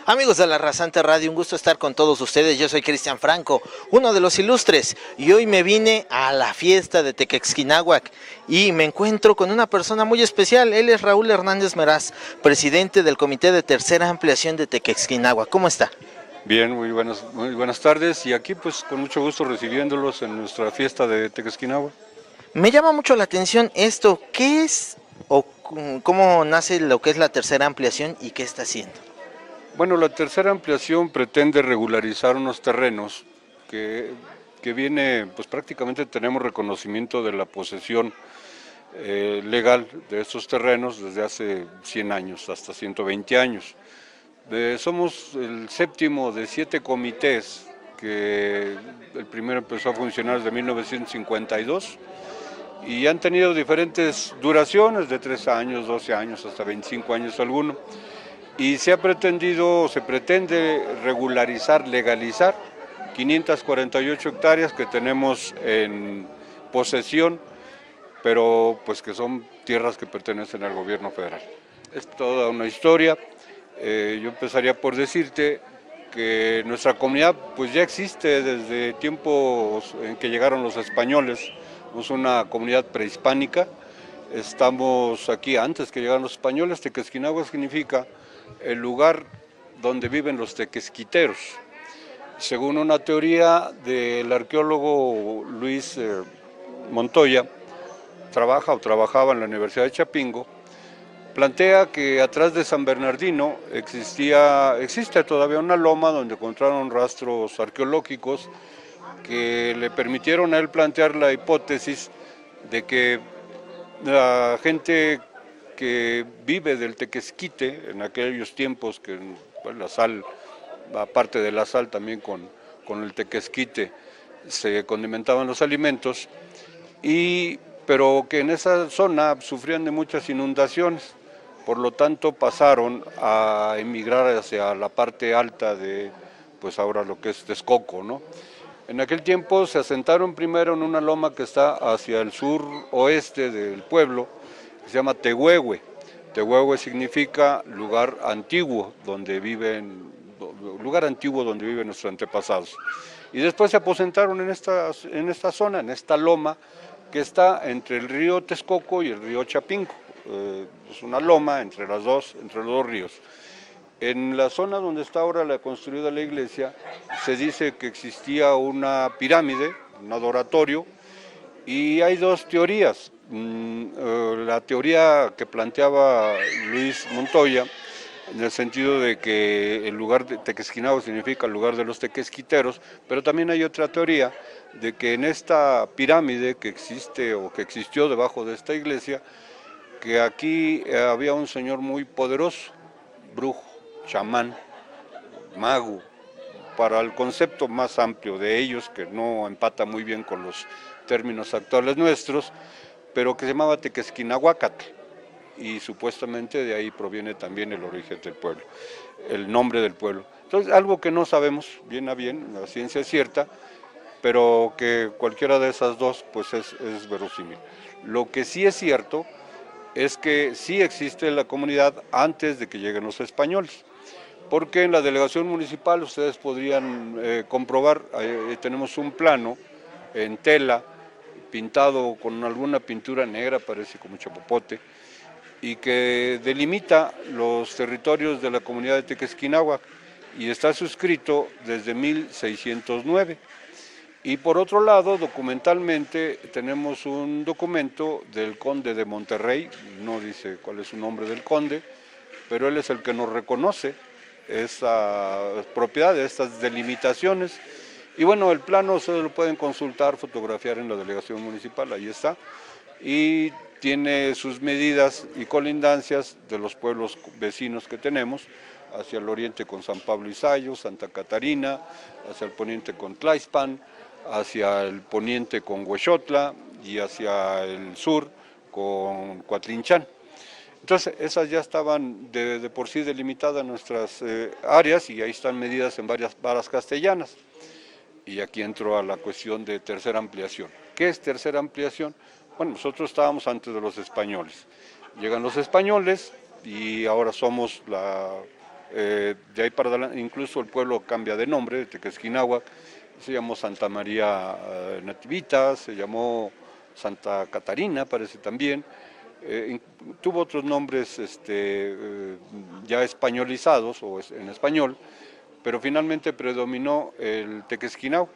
Amigos de la Rasante Radio, un gusto estar con todos ustedes. Yo soy Cristian Franco, uno de los ilustres, y hoy me vine a la fiesta de Tequesquinahuac y me encuentro con una persona muy especial. Él es Raúl Hernández Meraz, presidente del Comité de Tercera Ampliación de Tequesquinahuac. ¿Cómo está? Bien, muy buenas tardes, y aquí pues con mucho gusto recibiéndolos en nuestra fiesta de Tequesquinahuac. Me llama mucho la atención esto. ¿Qué es o cómo nace lo que es la tercera ampliación y qué está haciendo? Bueno, la tercera ampliación pretende regularizar unos terrenos que viene, pues prácticamente tenemos reconocimiento de la posesión legal de estos terrenos desde hace 100 años, hasta 120 años. Somos el séptimo de 7 comités, que el primero empezó a funcionar desde 1952 y han tenido diferentes duraciones de 3 años, 12 años, hasta 25 años alguno. Y se pretende regularizar, legalizar 548 hectáreas que tenemos en posesión, pero pues que son tierras que pertenecen al gobierno federal. Es toda una historia. Yo empezaría por decirte que nuestra comunidad pues ya existe desde tiempos en que llegaron los españoles. Somos una comunidad prehispánica. Estamos aquí antes que llegaran los españoles. Tequesquinahuac significa el lugar donde viven los tequesquiteros. Según una teoría del arqueólogo Luis Montoya, trabajaba en la Universidad de Chapingo, plantea que atrás de San Bernardino existe todavía una loma donde encontraron rastros arqueológicos que le permitieron a él plantear la hipótesis de que la gente que vive del tequesquite en aquellos tiempos que pues, la sal, aparte de la sal también con el tequesquite se condimentaban los alimentos, pero que en esa zona sufrían de muchas inundaciones, por lo tanto pasaron a emigrar hacia la parte alta de pues ahora lo que es Texcoco, ¿no? En aquel tiempo se asentaron primero en una loma que está hacia el sur oeste del pueblo, que se llama Tehuehue. Tehuehue significa lugar antiguo donde viven nuestros antepasados. Y después se aposentaron en esta zona, en esta loma, que está entre el río Texcoco y el río Chapingo. Es una loma entre los dos ríos. En la zona donde está ahora construida la iglesia, se dice que existía una pirámide, un adoratorio, y hay dos teorías. La teoría que planteaba Luis Montoya, en el sentido de que el lugar de Tequesquinahuac significa el lugar de los tequesquiteros, pero también hay otra teoría de que en esta pirámide que existe o que existió debajo de esta iglesia, que aquí había un señor muy poderoso, brujo, chamán, mago, para el concepto más amplio de ellos, que no empata muy bien con los términos actuales nuestros, pero que se llamaba Tequesquinahuacatl, y supuestamente de ahí proviene también el origen del pueblo, el nombre del pueblo. Entonces, algo que no sabemos bien a bien, la ciencia es cierta, pero que cualquiera de esas dos pues es verosímil. Lo que sí es cierto es que sí existe la comunidad antes de que lleguen los españoles, porque en la delegación municipal ustedes podrían comprobar, tenemos un plano en tela, pintado con alguna pintura negra, parece como chapopote, y que delimita los territorios de la comunidad de Tequesquinahuac, y está suscrito desde 1609. Y por otro lado, documentalmente, tenemos un documento del conde de Monterrey, no dice cuál es su nombre del conde, pero él es el que nos reconoce esa propiedad de estas delimitaciones. Y bueno, el plano ustedes lo pueden consultar, fotografiar en la delegación municipal, ahí está, y tiene sus medidas y colindancias de los pueblos vecinos que tenemos, hacia el oriente con San Pablo Isayo, Santa Catarina, hacia el poniente con Tlaixpan, hacia el poniente con Huexotla y hacia el sur con Coatlinchán. Entonces, esas ya estaban de por sí delimitadas nuestras áreas, y ahí están medidas en varias varas castellanas. Y aquí entro a la cuestión de tercera ampliación. ¿Qué es tercera ampliación? Bueno, nosotros estábamos antes de los españoles. Llegan los españoles y ahora somos De ahí para adelante, incluso el pueblo cambia de nombre, de Tequesquinahuac, se llamó Santa María Nativitas, se llamó Santa Catarina, parece también. Tuvo otros nombres ya españolizados o en español, pero finalmente predominó el Tequesquinahuac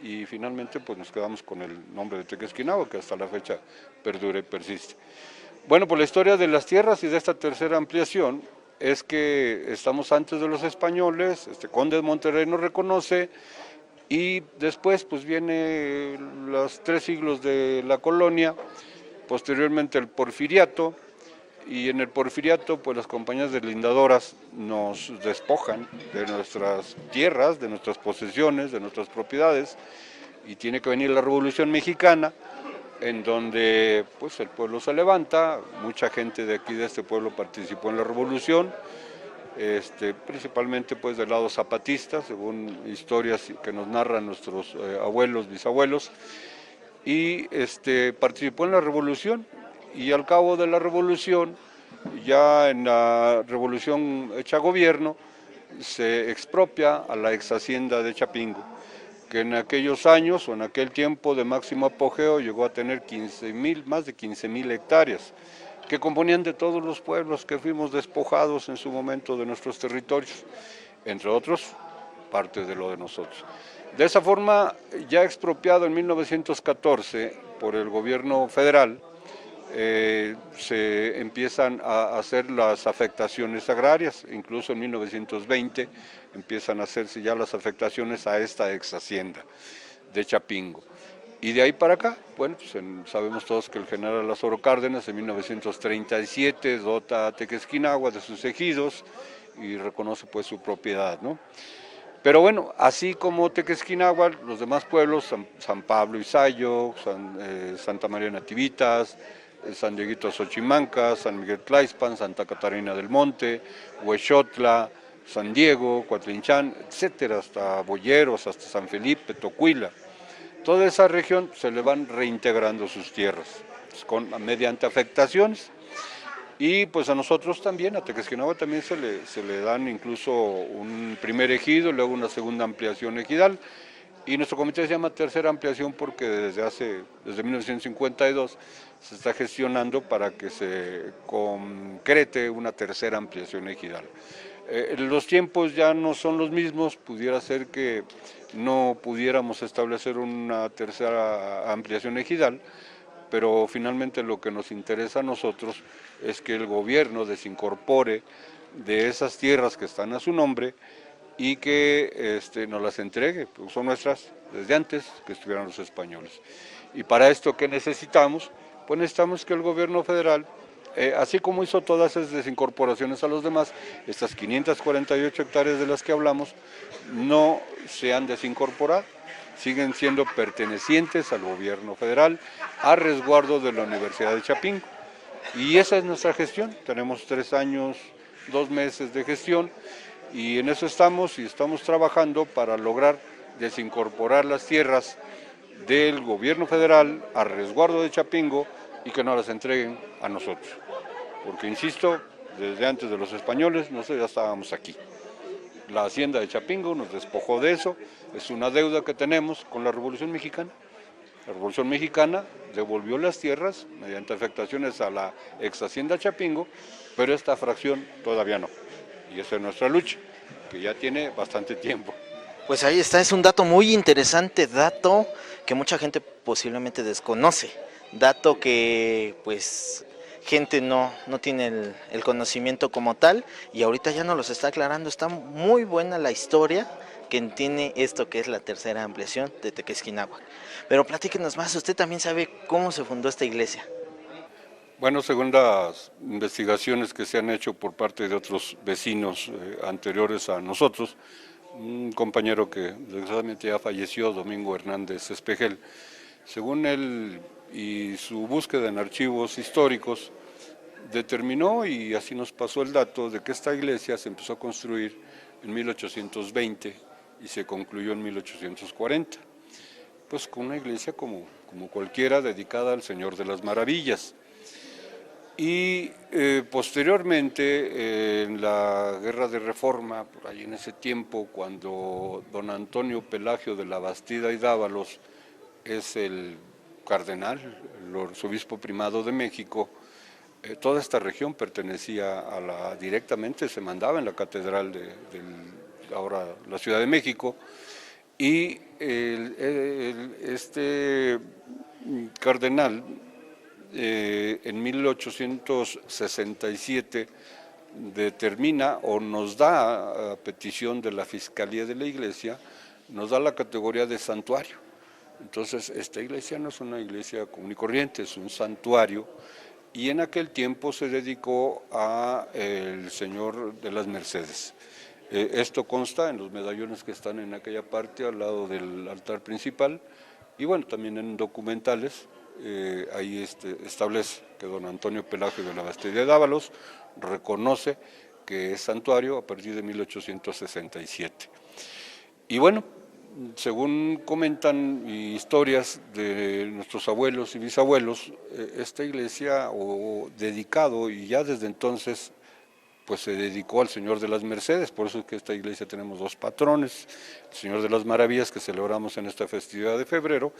y finalmente pues nos quedamos con el nombre de Tequesquinahuac, que hasta la fecha perdura y persiste. Bueno, pues la historia de las tierras y de esta tercera ampliación es que estamos antes de los españoles, Conde de Monterrey nos reconoce y después pues viene los 3 siglos de la colonia, posteriormente el porfiriato, y en el porfiriato pues las compañías deslindadoras nos despojan de nuestras tierras, de nuestras posesiones, de nuestras propiedades, y tiene que venir la Revolución Mexicana, en donde pues el pueblo se levanta, mucha gente de aquí de este pueblo participó en la revolución, principalmente pues del lado zapatista, según historias que nos narran nuestros abuelos, bisabuelos, y participó en la revolución, y al cabo de la revolución, ya en la revolución hecha gobierno, se expropia a la ex hacienda de Chapingo, que en aquellos años o en aquel tiempo de máximo apogeo llegó a tener más de 15,000 hectáreas, que componían de todos los pueblos que fuimos despojados en su momento de nuestros territorios, entre otros, parte de lo de nosotros. De esa forma, ya expropiado en 1914 por el gobierno federal, se empiezan a hacer las afectaciones agrarias, incluso en 1920 empiezan a hacerse ya las afectaciones a esta ex hacienda de Chapingo. Y de ahí para acá, bueno, pues sabemos todos que el general Lázaro Cárdenas en 1937 dota a Tequesquinahuac de sus ejidos y reconoce pues su propiedad, ¿no? Pero bueno, así como Tequesquinahuac, los demás pueblos, San Pablo Izayo, Santa María Nativitas, San Dieguito Xochimanca, San Miguel Tlaixpan, Santa Catarina del Monte, Huexotla, San Diego, Coatlinchán, etcétera, hasta Boyeros, hasta San Felipe, Tocuila. Toda esa región se le van reintegrando sus tierras mediante afectaciones. Y pues a nosotros también, a Tequesquinahuac también se le dan incluso un primer ejido, luego una segunda ampliación ejidal. Y nuestro comité se llama Tercera Ampliación porque desde 1952 se está gestionando para que se concrete una tercera ampliación ejidal. Los tiempos ya no son los mismos, pudiera ser que no pudiéramos establecer una tercera ampliación ejidal, pero finalmente lo que nos interesa a nosotros es que el gobierno desincorpore de esas tierras que están a su nombre y que nos las entregue, pues son nuestras desde antes que estuvieran los españoles. Y para esto, ¿qué necesitamos? Pues necesitamos que el gobierno federal, así como hizo todas esas desincorporaciones a los demás, estas 548 hectáreas de las que hablamos, no se han desincorporado, siguen siendo pertenecientes al gobierno federal a resguardo de la Universidad de Chapingo. Y esa es nuestra gestión, tenemos 3 años, 2 meses de gestión, y en eso estamos y estamos trabajando para lograr desincorporar las tierras del gobierno federal a resguardo de Chapingo y que nos las entreguen a nosotros. Porque, insisto, desde antes de los españoles nosotros ya estábamos aquí. La hacienda de Chapingo nos despojó de eso, es una deuda que tenemos con la Revolución Mexicana. La Revolución Mexicana devolvió las tierras mediante afectaciones a la ex hacienda Chapingo, pero esta fracción todavía no. Y esa es nuestra lucha, que ya tiene bastante tiempo. Pues ahí está, es un dato muy interesante, dato que mucha gente posiblemente desconoce, dato que pues gente no tiene el conocimiento como tal, y ahorita ya nos los está aclarando. Está muy buena la historia que tiene esto que es la tercera ampliación de Tequesquinahuac. Pero platíquenos más, usted también sabe cómo se fundó esta iglesia. Bueno, según las investigaciones que se han hecho por parte de otros vecinos anteriores a nosotros, un compañero que desgraciadamente ya falleció, Domingo Hernández Espejel, según él y su búsqueda en archivos históricos, determinó, y así nos pasó el dato, de que esta iglesia se empezó a construir en 1820 y se concluyó en 1840, pues con una iglesia como cualquiera dedicada al Señor de las Maravillas. Y posteriormente, en la Guerra de Reforma, por ahí en ese tiempo, cuando don Antonio Pelagio de la Bastida y Dávalos es el cardenal, el arzobispo primado de México, toda esta región pertenecía directamente, se mandaba en la catedral de ahora la Ciudad de México, y este cardenal en 1867 determina o nos da, a petición de la Fiscalía de la Iglesia, nos da la categoría de santuario. Entonces, esta iglesia no es una iglesia común y corriente, es un santuario, y en aquel tiempo se dedicó a el Señor de las Mercedes. Esto consta en los medallones que están en aquella parte al lado del altar principal, y bueno, también en documentales. Ahí establece que don Antonio Pelagio de la Bastida de Dávalos reconoce que es santuario a partir de 1867. Y bueno, según comentan historias de nuestros abuelos y bisabuelos, esta iglesia dedicado, y ya desde entonces pues se dedicó al Señor de las Mercedes, por eso es que esta iglesia tenemos dos patrones, el Señor de las Maravillas que celebramos en esta festividad de febrero,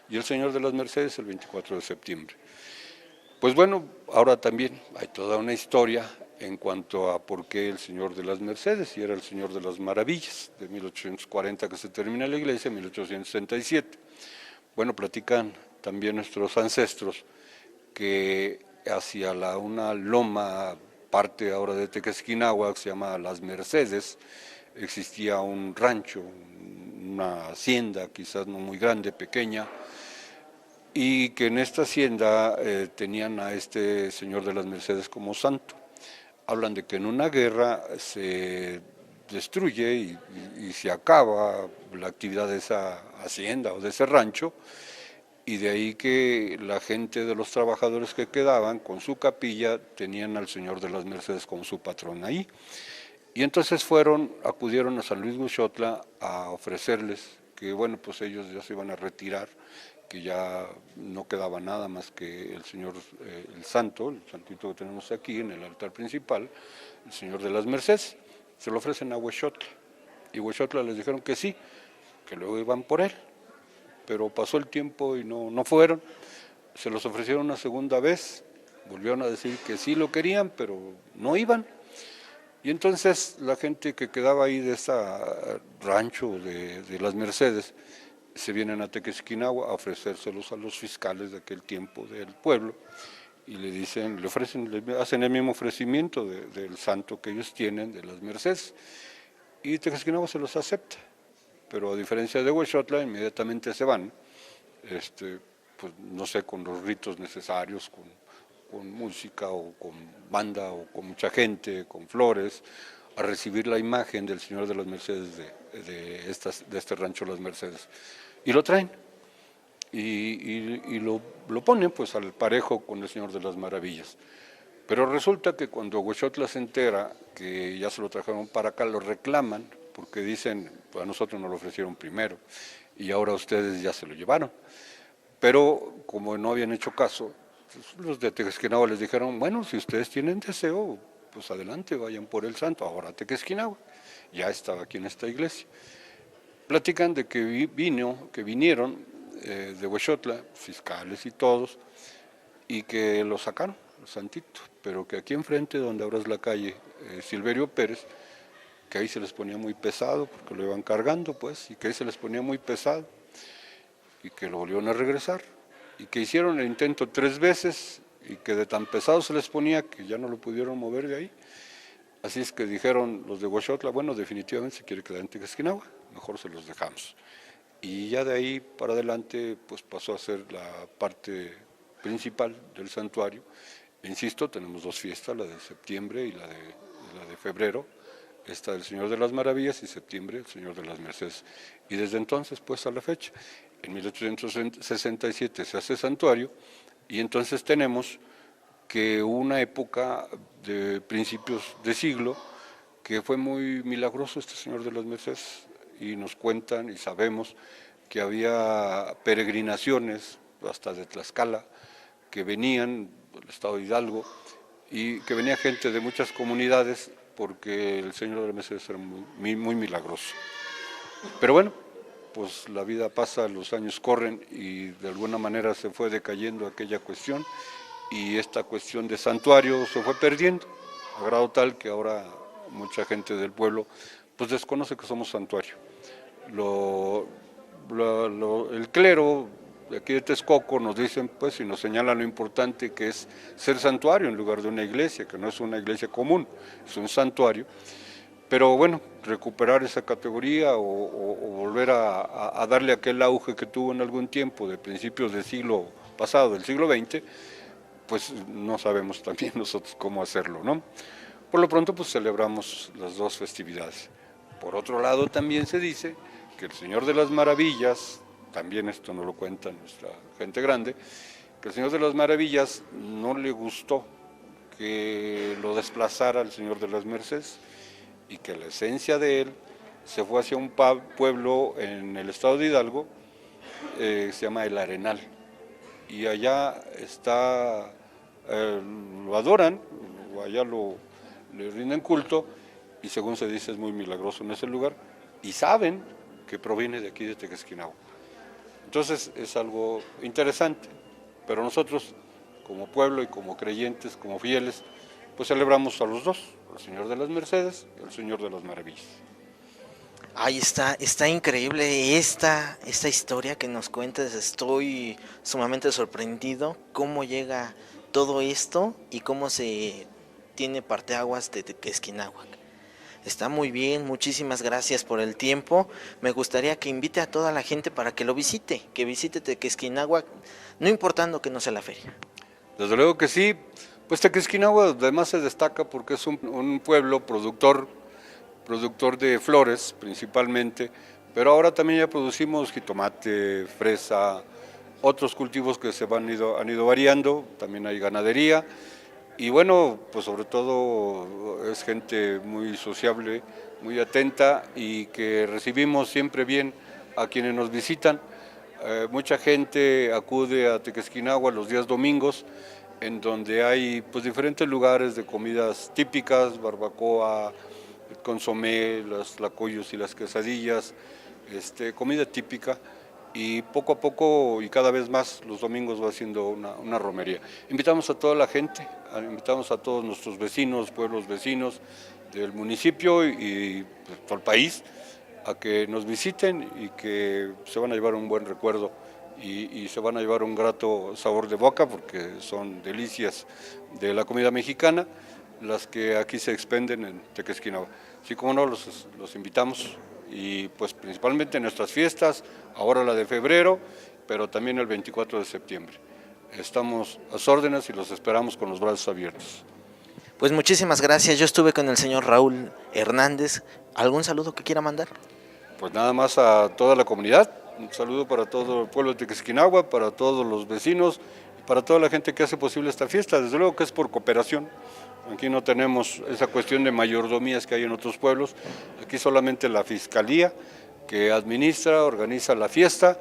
y el Señor de las Mercedes el 24 de septiembre. Pues bueno, ahora también hay toda una historia en cuanto a por qué el Señor de las Mercedes, y era el Señor de las Maravillas, de 1840 que se termina la iglesia, 1867. Bueno, platican también nuestros ancestros que hacia una loma, parte ahora de Tequesquinagua, que se llama Las Mercedes, existía un rancho, una hacienda, quizás no muy grande, pequeña, y que en esta hacienda tenían a este Señor de las Mercedes como santo. Hablan de que en una guerra se destruye y se acaba la actividad de esa hacienda o de ese rancho, y de ahí que la gente de los trabajadores que quedaban con su capilla tenían al Señor de las Mercedes como su patrón ahí. Y entonces acudieron a San Luis Huixotla a ofrecerles que, bueno, pues ellos ya se iban a retirar, que ya no quedaba nada más que el Señor, el santo, el santito que tenemos aquí en el altar principal, el Señor de las Mercedes. Se lo ofrecen a Huixotla, y Huixotla les dijeron que sí, que luego iban por él, pero pasó el tiempo y no fueron. Se los ofrecieron una segunda vez, volvieron a decir que sí lo querían, pero no iban. Y entonces la gente que quedaba ahí de ese rancho de las Mercedes se vienen a Tequesquinagua a ofrecérselos a los fiscales de aquel tiempo del pueblo, y le dicen, le hacen el mismo ofrecimiento del santo que ellos tienen, de las Mercedes, y Tequesquinagua se los acepta, pero a diferencia de Huixotla, inmediatamente se van, pues no sé, con los ritos necesarios, con música o con banda o con mucha gente, con flores, a recibir la imagen del Señor de las Mercedes de este rancho Las Mercedes. Y lo traen y lo ponen pues al parejo con el Señor de las Maravillas. Pero resulta que cuando Huixotla se entera que ya se lo trajeron para acá, lo reclaman, porque dicen, pues a nosotros nos lo ofrecieron primero y ahora ustedes ya se lo llevaron. Pero como no habían hecho caso, los de Tequesquinagua les dijeron, bueno, si ustedes tienen deseo, pues adelante, vayan por el santo, ahora Tequesquinagua. Ya estaba aquí en esta iglesia. Platican de que vinieron de Huixotla, fiscales y todos, y que lo sacaron, el santito, pero que aquí enfrente, donde ahora es la calle Silverio Pérez, que ahí se les ponía muy pesado, porque lo iban cargando, pues, y que ahí se les ponía muy pesado, y que lo volvieron a regresar, y que hicieron el intento 3 veces, y que de tan pesado se les ponía que ya no lo pudieron mover de ahí. Así es que dijeron los de Huixotla, bueno, definitivamente se quiere quedar en Tequesquinagua, mejor se los dejamos. Y ya de ahí para adelante pues pasó a ser la parte principal del santuario. Insisto, tenemos 2 fiestas, la de septiembre y la de febrero, esta del Señor de las Maravillas, y septiembre el Señor de las Mercedes. Y desde entonces pues a la fecha, en 1867 se hace santuario, y entonces tenemos que una época de principios de siglo que fue muy milagroso este Señor de las Mercedes, y nos cuentan y sabemos que había peregrinaciones hasta de Tlaxcala que venían del estado de Hidalgo, y que venía gente de muchas comunidades porque el Señor de las Mercedes era muy milagroso. Pero bueno, pues la vida pasa, los años corren y de alguna manera se fue decayendo aquella cuestión y esta cuestión de santuario se fue perdiendo, a grado tal que ahora mucha gente del pueblo pues desconoce que somos santuario. El clero de aquí de Texcoco nos dicen, pues, y nos señalan lo importante que es ser santuario en lugar de una iglesia, que no es una iglesia común, es un santuario. Pero bueno, recuperar esa categoría o volver a darle aquel auge que tuvo en algún tiempo, de principios del siglo pasado, del siglo XX, pues no sabemos también nosotros cómo hacerlo, ¿no? Por lo pronto, pues celebramos las dos festividades. Por otro lado, también se dice que el Señor de las Maravillas, también esto nos lo cuenta nuestra gente grande, que el Señor de las Maravillas no le gustó que lo desplazara el Señor de las Mercedes y que la esencia de él se fue hacia un pueblo en el estado de Hidalgo, se llama El Arenal, y allá está, lo adoran, allá le rinden culto, y según se dice es muy milagroso en ese lugar, y saben que proviene de aquí de Tequesquinagua. Entonces es algo interesante, pero nosotros como pueblo y como creyentes, como fieles, pues celebramos a los dos, al Señor de las Mercedes y al Señor de las Maravillas. Ahí está increíble esta historia que nos cuentas. Estoy sumamente sorprendido cómo llega todo esto y cómo se tiene parteaguas de Tequesquinagua. Está muy bien, muchísimas gracias por el tiempo. Me gustaría que invite a toda la gente para que lo visite, que visite Tequesquinagua, no importando que no sea la feria. Desde luego que sí, pues Tequesquinagua además se destaca porque es un pueblo productor de flores principalmente, pero ahora también ya producimos jitomate, fresa, otros cultivos que han ido variando, también hay ganadería. Y bueno, pues sobre todo es gente muy sociable, muy atenta y que recibimos siempre bien a quienes nos visitan. Mucha gente acude a Tequesquinagua los días domingos, en donde hay pues diferentes lugares de comidas típicas, barbacoa, el consomé, los tlacoyos y las quesadillas, comida típica. Y poco a poco y cada vez más los domingos va haciendo una romería. Invitamos a toda la gente, invitamos a todos nuestros vecinos, pueblos vecinos del municipio y pues, todo el país a que nos visiten y que se van a llevar un buen recuerdo y se van a llevar un grato sabor de boca porque son delicias de la comida mexicana las que aquí se expenden en Tequesquinagua. Así como no, los invitamos y pues principalmente en nuestras fiestas, ahora la de febrero, pero también el 24 de septiembre. Estamos a sus órdenes y los esperamos con los brazos abiertos. Pues muchísimas gracias, yo estuve con el señor Raúl Hernández. ¿Algún saludo que quiera mandar? Pues nada más a toda la comunidad, un saludo para todo el pueblo de Tequesquinagua, para todos los vecinos y para toda la gente que hace posible esta fiesta. Desde luego que es por cooperación. Aquí no tenemos esa cuestión de mayordomías que hay en otros pueblos, aquí solamente la fiscalía que administra, organiza la fiesta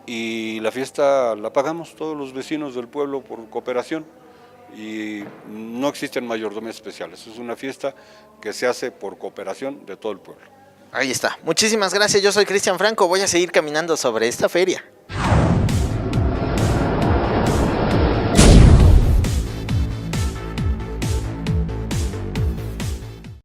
y la fiesta la pagamos todos los vecinos del pueblo por cooperación y no existen mayordomías especiales, es una fiesta que se hace por cooperación de todo el pueblo. Ahí está, muchísimas gracias, yo soy Cristian Franco, voy a seguir caminando sobre esta feria.